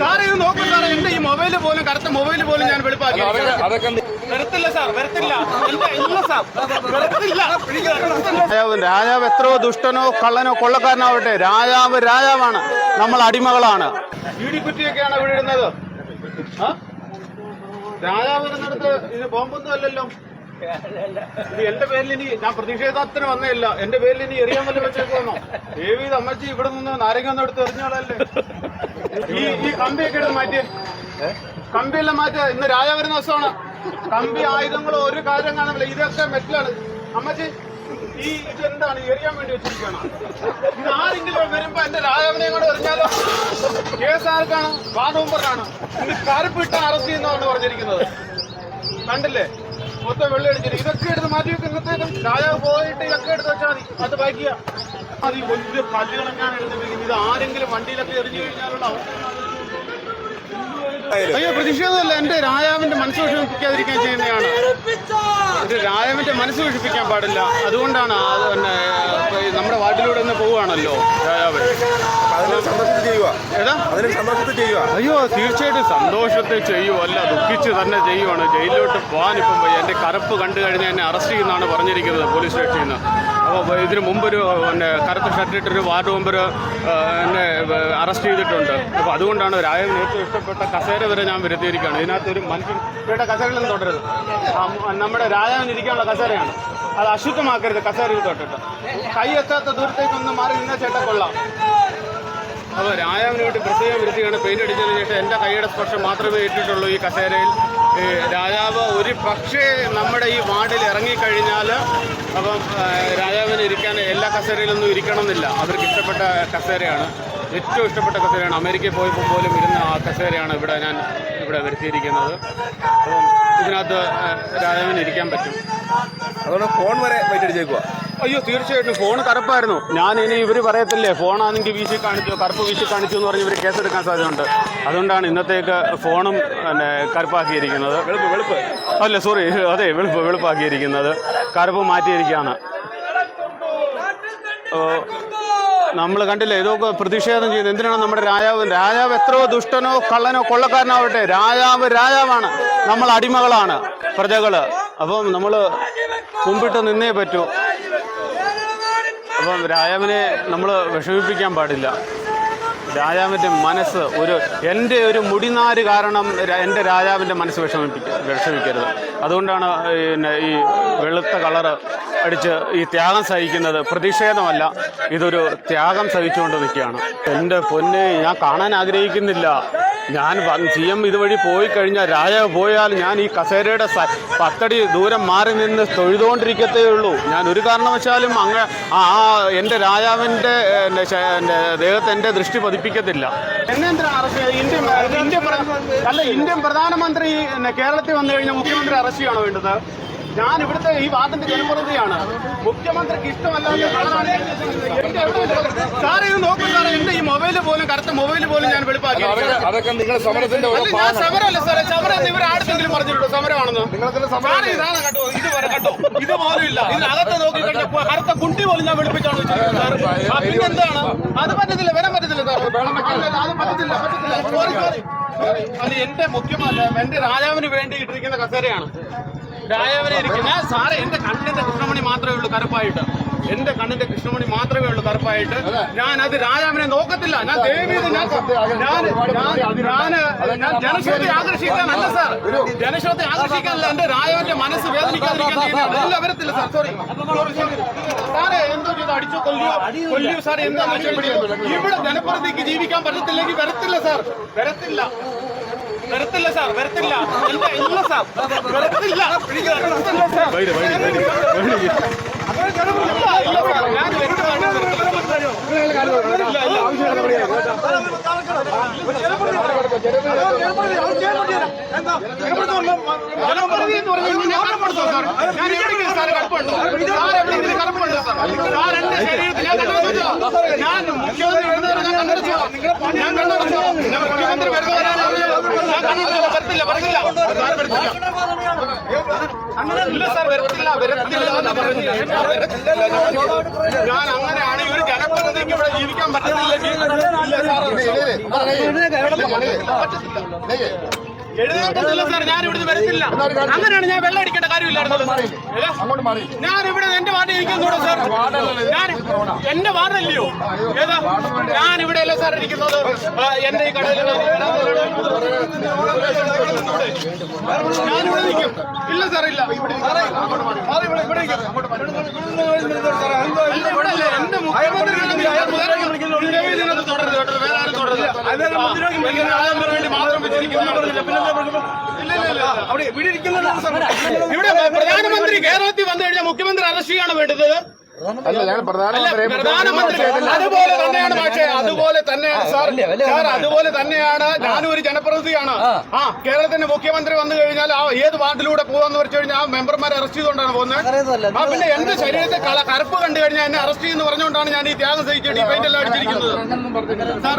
സാറേ ഇത് നോക്കൂ സാറേ, എന്റെ ഈ മൊബൈല് പോലും കറുത്ത മൊബൈല് പോലും ഞാൻ വെളുപ്പാക്കി. വരത്തില്ല സാർ, വരത്തില്ല. രാജാവ് എത്രയോ ദുഷ്ടനോ കള്ളനോ കൊള്ളക്കാരനാവട്ടെ, രാജാവ് രാജാവാണ്, നമ്മൾ അടിമകളാണ്. ഇടിക്കുറ്റിയൊക്കെയാണ് ഇവിടെ ഇടുന്നത്. രാജാവ് ഇരുന്നിടത്ത് ഇത് ബോംബൊന്നും അല്ലല്ലോ. ഇത് എന്റെ പേരിൽ ഇനി ഞാൻ പ്രതിഷേധത്തിന് വന്നേയില്ല, എന്റെ പേരിൽ ഇനി എറിയാൻ വല്ല വെച്ചേക്കുന്നോ? ദേവി അമ്മച്ചി ഇവിടെ നിന്ന് നാരങ്ങ ഒന്നും എടുത്ത് എറിഞ്ഞോളല്ലേ. ഈ കമ്പിയൊക്കെ എടുത്ത് മാറ്റിയേ, കമ്പിയെല്ലാം മാറ്റിയ. ഇന്ന് രാജാവ് വരുന്ന ദിവസമാണ്. കമ്പി ആയുധങ്ങളോ ഒരു കാര്യം കാണുന്നില്ല, ഇതൊക്കെ മെറ്റലാണ്. അമ്മച്ചി ഇതെന്താണ് എറിയാൻ വേണ്ടി വെച്ചിരിക്കുകയാണ്? ഇത് ആരെങ്കിലും വരുമ്പോ എന്റെ രാജാവിനെ കൂടെ എറിഞ്ഞാലോ? കേസ് ആർക്കാണ്? വാർഡ് മെമ്പറിനാണ്. ഇത് കറുപ്പിട്ട അറസ്റ്റ് ചെയ്യുന്നതാണ് പറഞ്ഞിരിക്കുന്നത്. കണ്ടില്ലേ, മൊത്തം വെള്ളം അടിച്ചിട്ട് ഇതൊക്കെ എടുത്ത് മാറ്റി വെക്കുന്നത്തേക്കും രാജാവ് പോയിട്ട് ഇതൊക്കെ എടുത്ത് വെച്ചാൽ മതി. അത് ബാക്കിയ അത് വലിയ കല്ലുകളെങ്ങാണ് എടുത്തിരിക്കുന്നത്. ഇത് ആരെങ്കിലും വണ്ടിയിലൊക്കെ എറിഞ്ഞു കഴിഞ്ഞാലുള്ള അയ്യോ പ്രതിഷേധമല്ല, എന്റെ രാജാവിന്റെ മനസ്സ് വിഷമിപ്പിക്കാതിരിക്കാൻ ചെയ്യുന്നതാണ്. ഒരു രാജാവിന്റെ മനസ്സ് വിഷമിപ്പിക്കാൻ പാടില്ല. അതുകൊണ്ടാണ് പിന്നെ നമ്മുടെ വാർഡിലൂടെ ഒന്ന് പോവുകയാണല്ലോ രാജാവ്. അയ്യോ തീർച്ചയായിട്ടും സന്തോഷത്തിൽ ചെയ്യുമല്ല, ദുഃഖിച്ച് തന്നെ ചെയ്യുവാണ്. ജയിലിലോട്ട് പോകാൻ ഇപ്പം പോയി. എന്റെ കറുപ്പ് കണ്ടു കഴിഞ്ഞാൽ എന്നെ അറസ്റ്റ് ചെയ്യുന്നതാണ് പറഞ്ഞിരിക്കുന്നത് പോലീസ് സ്റ്റേഷനിൽ നിന്ന്. അപ്പോൾ ഇതിന് മുമ്പൊരു പിന്നെ കറുത്ത ഷർട്ടിട്ടൊരു വാർഡ് മെമ്പർ എന്നെ അറസ്റ്റ് ചെയ്തിട്ടുണ്ട്. അപ്പോൾ അതുകൊണ്ടാണ് രാജാവിന് ഏറ്റവും ഇഷ്ടപ്പെട്ട കസേര വരെ ഞാൻ വരുത്തിയിരിക്കുകയാണ്. ഇതിനകത്തൊരു മനുഷ്യൻ ഇവിടെ കസേരയിലൊന്നും തൊടരുത്. നമ്മുടെ രാജാവിന് ഇരിക്കാനുള്ള കസേരയാണ്, അത് അശുദ്ധമാക്കരുത്. കസേരയിൽ തൊട്ടിട്ട് കൈ എത്താത്ത ദൂരത്തേക്കൊന്നും മാറി നിന്ന ചേട്ട കൊള്ളാം. അപ്പോൾ രാജാവിന് വേണ്ടി പ്രത്യേകം വൃത്തിയാണ് പെയിന്റ് അടിച്ചതിന് ശേഷം എൻ്റെ കൈയുടെ സ്പർശം മാത്രമേ ഏറ്റിട്ടുള്ളൂ ഈ കസേരയിൽ. രാജാവ് ഒരു പക്ഷേ നമ്മുടെ ഈ വാർഡിൽ ഇറങ്ങിക്കഴിഞ്ഞാൽ അപ്പം രാജാവിന് ഇരിക്കാൻ എല്ലാ കസേരയിലൊന്നും ഇരിക്കണമെന്നില്ല. അവർക്ക് ഇഷ്ടപ്പെട്ട കസേരയാണ്, ഏറ്റവും ഇഷ്ടപ്പെട്ട കസേരയാണ്. അമേരിക്കയിൽ പോയപ്പോൾ പോലും ഇരുന്ന ആ കസേരയാണ് ഞാൻ ഇവിടെ വരുത്തിയിരിക്കുന്നത്. അപ്പം ഇതിനകത്ത് രാജാവിന് ഇരിക്കാൻ പറ്റും. അതുകൊണ്ട് ഫോൺ വരെ വെച്ചടിച്ചേക്കുക. അയ്യോ തീർച്ചയായിട്ടും ഫോൺ കറുപ്പായിരുന്നു. ഞാൻ ഇനി ഇവർ പറയത്തില്ലേ ഫോണാണെങ്കിൽ വീശി കാണിച്ചു, കറുപ്പ് വീശി കാണിച്ചു എന്ന് പറഞ്ഞ് ഇവർ കേസെടുക്കാൻ സാധ്യതയുണ്ട്. അതുകൊണ്ടാണ് ഇന്നത്തേക്ക് ഫോണും പിന്നെ കറുപ്പാക്കിയിരിക്കുന്നത്. വെളുപ്പ് അല്ല സോറി, അതെ വെളുപ്പാക്കിയിരിക്കുന്നത്, കറുപ്പ് മാറ്റിയിരിക്കുകയാണ്. നമ്മൾ കണ്ടില്ലേ, ഇതൊക്കെ പ്രതിഷേധം ചെയ്യുന്നത് എന്തിനാണ്? നമ്മുടെ രാജാവ് എത്രയോ ദുഷ്ടനോ കള്ളനോ കൊള്ളക്കാരനാവട്ടെ, രാജാവ് രാജാവാണ്, നമ്മൾ അടിമകളാണ്, പ്രജകള്. അപ്പം നമ്മൾ മുമ്പിട്ട് നിന്നേ പറ്റൂ. അപ്പം രാജാവിനെ നമ്മൾ വിഷമിപ്പിക്കാൻ പാടില്ല. രാജാവിൻ്റെ മനസ്സ് എൻ്റെ ഒരു മുടിനാര് കാരണം എൻ്റെ രാജാവിൻ്റെ മനസ്സ് വിഷമിക്കരുത്. അതുകൊണ്ടാണ് ഈ വെളുത്ത കളറ് അടിച്ച് ഈ ത്യാഗം സഹിക്കുന്നത്. പ്രതിഷേധമല്ല, ഇതൊരു ത്യാഗം സഹിച്ചുകൊണ്ട് നിൽക്കുകയാണ്. എൻ്റെ പൊന്നെ, ഞാൻ കാണാൻ ആഗ്രഹിക്കുന്നില്ല. ഞാൻ CM ഇതുവഴി പോയി കഴിഞ്ഞാൽ, രാജാവ് പോയാൽ ഞാൻ ഈ കസേരയുടെ 10 അടി ദൂരം മാറി നിന്ന് തൊഴുതുകൊണ്ടിരിക്കത്തേ ഉള്ളൂ. ഞാൻ ഒരു കാരണവശാലും എൻ്റെ രാജാവിൻ്റെ ദേഹത്ത് എൻ്റെ ദൃഷ്ടി പതിപ്പിക്കത്തില്ല. എന്നെ എന്തിനാണ് അറസ്റ്റ് ചെയ്യുന്നത്? ഇന്ത്യൻ പ്രധാനമന്ത്രി കേരളത്തിൽ വന്നു കഴിഞ്ഞാൽ മുഖ്യമന്ത്രി അറസ്റ്റ് ചെയ്യണോ വേണ്ടത്? ഞാൻ ഇവിടുത്തെ ഈ വാർഡിന്റെ ജനപ്രതിനിധിയാണ്. മുഖ്യമന്ത്രിക്ക് ഇഷ്ടമല്ലാത്ത സാറേ ഇത് നോക്കൂ സാറേ, എന്റെ ഈ മൊബൈല് പോലും കറുത്ത മൊബൈല് പോലും ഞാൻ വെളുപ്പാക്കി. സമരമല്ല സാറേ, സമരം ഇവർ ആർക്കെങ്കിലും പറഞ്ഞിട്ടുണ്ടോ സമരമാണെന്ന്? സാറേ ഇതാണ് കേട്ടോ, ഇത് പോലും ഇല്ല. ഇതിനകത്ത് നോക്കി കഴിഞ്ഞാൽ കറുത്ത കുണ്ടി പോലും ഞാൻ വെളുപ്പിച്ചാണ് വെച്ചിരിക്കുന്നത് സാർ. പിന്നെന്താണ്? അത് പറ്റത്തില്ല, വരാൻ പറ്റത്തില്ല സാർ, അത് പറ്റത്തില്ല. സോറി, അത് എന്റെ മുഖ്യമന്ത്രി എന്റെ രാജാവിന് വേണ്ടി ഇട്ടിരിക്കുന്ന കസേരയാണ്. രാജാവിനെ ഇരിക്കുന്ന സാറേ, എന്റെ കണ്ണിന്റെ കൃഷ്ണമണി മാത്രമേ ഉള്ളൂ കറുപ്പായിട്ട്. എന്റെ കണ്ണിന്റെ കൃഷ്ണമണി മാത്രമേ ഉള്ളൂ കറുപ്പായിട്ട്. ഞാൻ അത് രാജാവിനെ നോക്കത്തില്ല. ഞാൻ ഞാൻ ജനശ്രദ്ധ ആകർഷിക്കാനല്ല സാർ, ജനശ്രദ്ധ ആകർഷിക്കാനല്ല, എന്റെ രാജാവിന്റെ മനസ്സ് വേദനിക്കാതിരിക്കാൻ ചെയ്യുന്നതാണ്. ഇല്ല, വരത്തില്ല സാർ, സോറി സാറേ. എന്തോ ചെയ്ത് അടിച്ചോ കൊല്ലിയോ സാറേ, എന്താ ഇവിടെ ജനപ്രതിക്ക് ജീവിക്കാൻ പറ്റത്തില്ലെങ്കിൽ വരത്തില്ല സാർ, വരത്തില്ല സാർ, വരത്തില്ല. ഇല്ല സാർ, വരത്തില്ല സാർ. മുഖ്യമന്ത്രി ഇല്ല സാർ, വരത്തില്ല എന്ന് പറഞ്ഞു. ഞാൻ അങ്ങനെയാണ് ഒരു ജനപ്രതിനിധിക്ക് ഇവിടെ ജീവിക്കാൻ പറ്റത്തില്ലെങ്കിൽ എഴുതാൻ സാർ, ഞാൻ ഇവിടുന്ന് വരത്തില്ല. അങ്ങനെയാണ് ഞാൻ വെള്ളം അടിക്കേണ്ട കാര്യമില്ലായിരുന്നത്. ഞാൻ ഇവിടെ എന്റെ വാർഡ് ഇരിക്കുന്നൂടെ സാർ? ഞാൻ എന്റെ വാർഡല്ലയോ ഏതാ? ഞാൻ ഇവിടെ അല്ലേ സാർ ഇരിക്കുന്നത്? എന്റെ ഈ കടയിൽ ഞാനിവിടെ നിൽക്കും. ഇല്ല സാർ, ഇല്ല. എന്റെ മുഖ്യമന്ത്രി ഇതിനകത്ത് തുടരുത് കേട്ടോ, വേറെ ആരും തുടരുത്. വേണ്ടി മാത്രം ഇവിടെ പ്രധാനമന്ത്രി കേരളത്തിൽ വന്നു കഴിഞ്ഞാൽ മുഖ്യമന്ത്രി അറസ്റ്റ് ചെയ്യാണ് വേണ്ടത്. പ്രധാനമന്ത്രി അതുപോലെ തന്നെയാണ്. പക്ഷേ അതുപോലെ തന്നെയാണ് സാർ, അതുപോലെ തന്നെയാണ്. ഞാനും ഒരു ജനപ്രതിനിധിയാണ്. കേരളത്തിന്റെ മുഖ്യമന്ത്രി വന്നു കഴിഞ്ഞാൽ ഏത് വാർഡിലൂടെ പോവാന്ന് വെച്ച് കഴിഞ്ഞാൽ ആ മെമ്പർമാരെ അറസ്റ്റ് ചെയ്തുകൊണ്ടാണ് പോകുന്നത്. പിന്നെ എന്റെ ശരീരത്തെ കറുപ്പ് കണ്ടു കഴിഞ്ഞാൽ എന്നെ അറസ്റ്റ് ചെയ്യുന്നു പറഞ്ഞുകൊണ്ടാണ് ഞാൻ ഈ ത്യാഗം സഹിച്ചിട്ട് ഈ പെയിന്റ് എല്ലാം അടിച്ചിരിക്കുന്നത്. സാർ